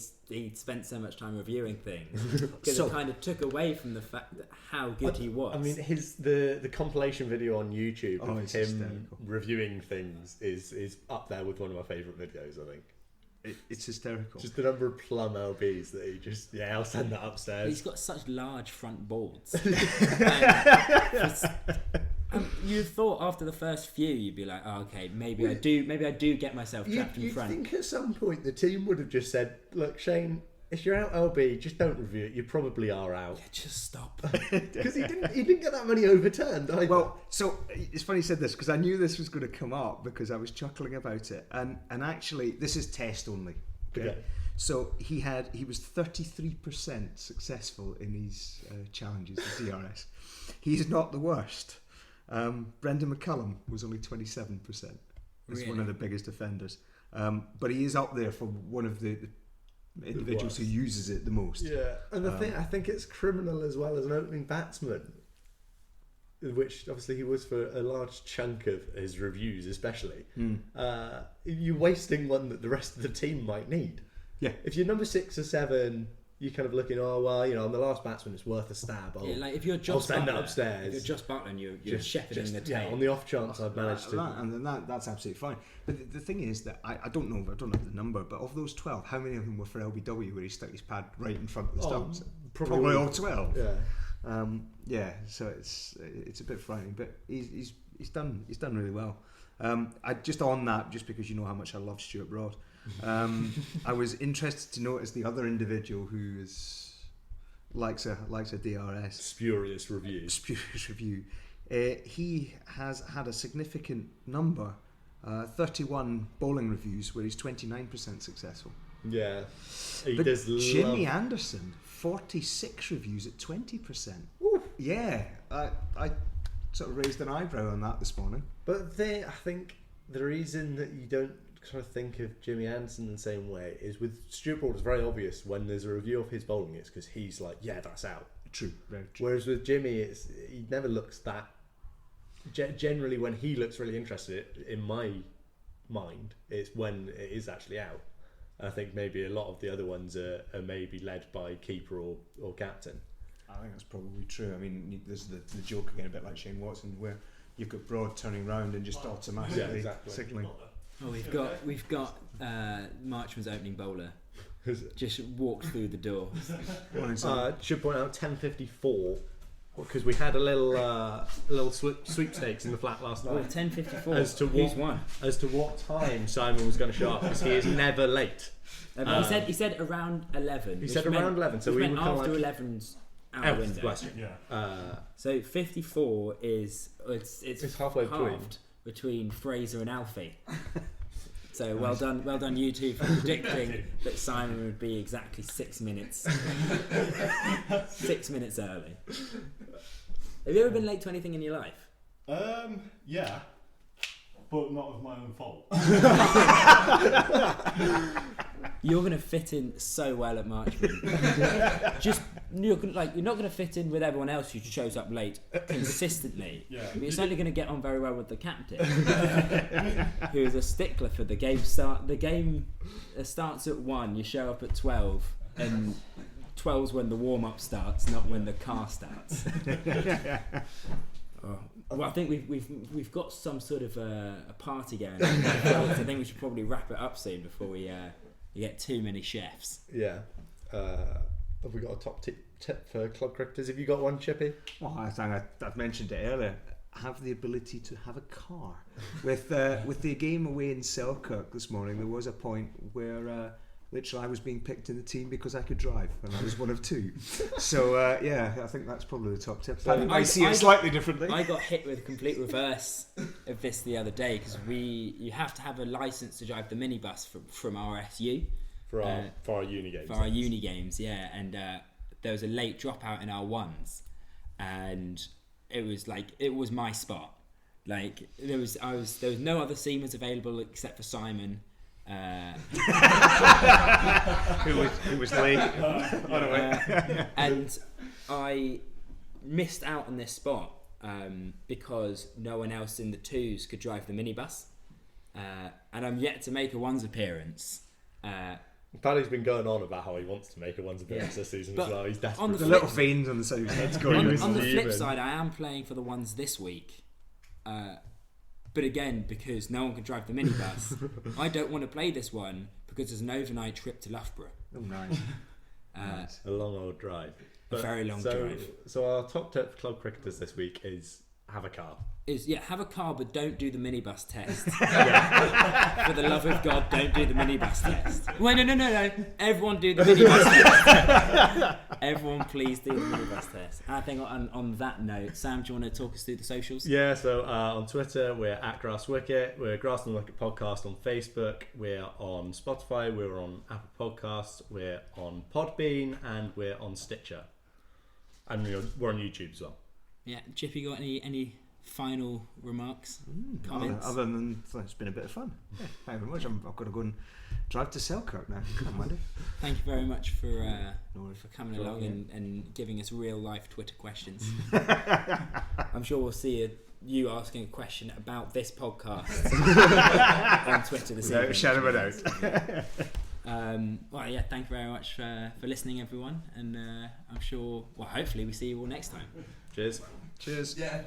spent so much time reviewing things because it kind of took away from the fact that how good he was. The compilation video on YouTube of him hysterical. reviewing things is up there with one of my favourite videos. I think it's hysterical. Just the number of plum LBs that he just I'll send that upstairs. He's got such large front boards. You thought after the first few you'd be like, oh, okay, maybe I do get myself trapped in front. I think at some point the team would have just said, look, Shane, if you're out LB, just don't review it. You probably are out. Yeah, just stop. Because he didn't get that many overturned either. Well, so it's funny you said this because I knew this was going to come up because I was chuckling about it, and actually this is test only. Okay. So he was 33% successful in his challenges, the DRS. He's not the worst. Brendan McCullum was only 27%. He's one of the biggest offenders. But he is up there for one of the individuals who uses it the most. Yeah, and I think it's criminal as well as an opening batsman, which obviously he was for a large chunk of his reviews, especially. You're wasting one that the rest of the team might need. Yeah. If you're number 6 or 7, you're kind of looking, I'm the last batsman, it's worth a stab. If you're Josh Butler, Butler, upstairs. If you're Josh Butler and you're shepherding the tail. On the off chance I've managed to. And that's absolutely fine. But the thing is that I don't know, I don't have the number, but of those 12, how many of them were for LBW where he stuck his pad right in front of the stumps? Probably all 12. Yeah. So it's a bit frightening, but he's done really well. Just on that, just because you know how much I love Stuart Broad, I was interested to notice the other individual who likes a DRS. Spurious review. He has had a significant number, 31 bowling reviews where he's 29% successful. Yeah. Jimmy Anderson, 46 reviews at 20%. Ooh. Yeah, I sort of raised an eyebrow on that this morning. But I think the reason that you don't kind of think of Jimmy Anderson in the same way is with Stuart Broad, it's very obvious when there's a review of his bowling, it's because he's like, yeah, that's out. True, very true. Whereas with Jimmy, he never looks that. Generally, when he looks really interested, in my mind, it's when it is actually out. I think maybe a lot of the other ones are maybe led by keeper or captain. I think that's probably true. I mean, there's the joke again, a bit like Shane Watson, where you've got Broad turning round and just automatically signalling. Oh, we've got Marchman's opening bowler just walked through the door. Should point out 10:54 because we had a little sweepstakes in the flat last night. 10:54. Who's won? As to what time Simon was going to show up, because he is never late. He said around 11. He said around 11, so we were kind of after like 11's out of the window. Yeah. So 54 is it's halfway between Fraser and Alfie. So well done you two for predicting that Simon would be exactly 6 minutes 6 minutes early. Have you ever been late to anything in your life? Yeah, but not of my own fault. You're going to fit in so well at Marchman. You're not going to fit in with everyone else who shows up late consistently. Yeah. You're certainly going to get on very well with the captain, who is a stickler for the game start. The game starts at 1. You show up at 12, and 12's when the warm up starts, not when the car starts. Well, I think we've got some sort of a party going on. So I think we should probably wrap it up soon before we get too many chefs. Yeah. Have we got a top tip for club cricketers? Have you got one, Chippy? Well, I think I've mentioned it earlier. Have the ability to have a car. With the game away in Selkirk this morning, there was a point where literally I was being picked in the team because I could drive, and I was one of 2. So yeah, I think that's probably the top tip. Paddy might see it slightly differently. I got hit with a complete reverse of this the other day because you have to have a license to drive the minibus from RSU for our uni games. For our uni games, yeah, and there was a late dropout in our ones, and it was my spot. Like there was no other seamers available except for Simon. who was late on a way. And I missed out on this spot because no one else in the 2s could drive the minibus, and I'm yet to make a ones appearance. Paddy's been going on about how he wants to make a ones appearance this season but as well. He's desperate. The little veins on the side of his head's going. On the flip side, I am playing for the ones this week. But again, because no one can drive the minibus, I don't want to play this one because there's an overnight trip to Loughborough. Oh, nice. Nice. A long old drive. A very long drive. So our top tip for club cricketers this week is have a car. Have a car, but don't do the minibus test. For the love of God, don't do the minibus test. Wait, no. Everyone do the minibus test. Everyone please do the minibus test. And I think on that note, Sam, do you want to talk us through the socials? Yeah, so on Twitter, we're at GrassWicket. We're Grass and Wicket Podcast on Facebook. We're on Spotify. We're on Apple Podcasts. We're on Podbean. And we're on Stitcher. And we're on YouTube as well. Yeah, Chippy, got any final remarks, comments? Other than it's been a bit of fun. Yeah, thank you very much. I've got to go and drive to Selkirk now. Thank you very much for coming along and giving us real life Twitter questions. I'm sure we'll see you asking a question about this podcast on Twitter this evening. Shout it out. Well, yeah, thank you very much for listening, everyone, and I'm sure, hopefully we see you all next time. Cheers. Cheers. Yeah.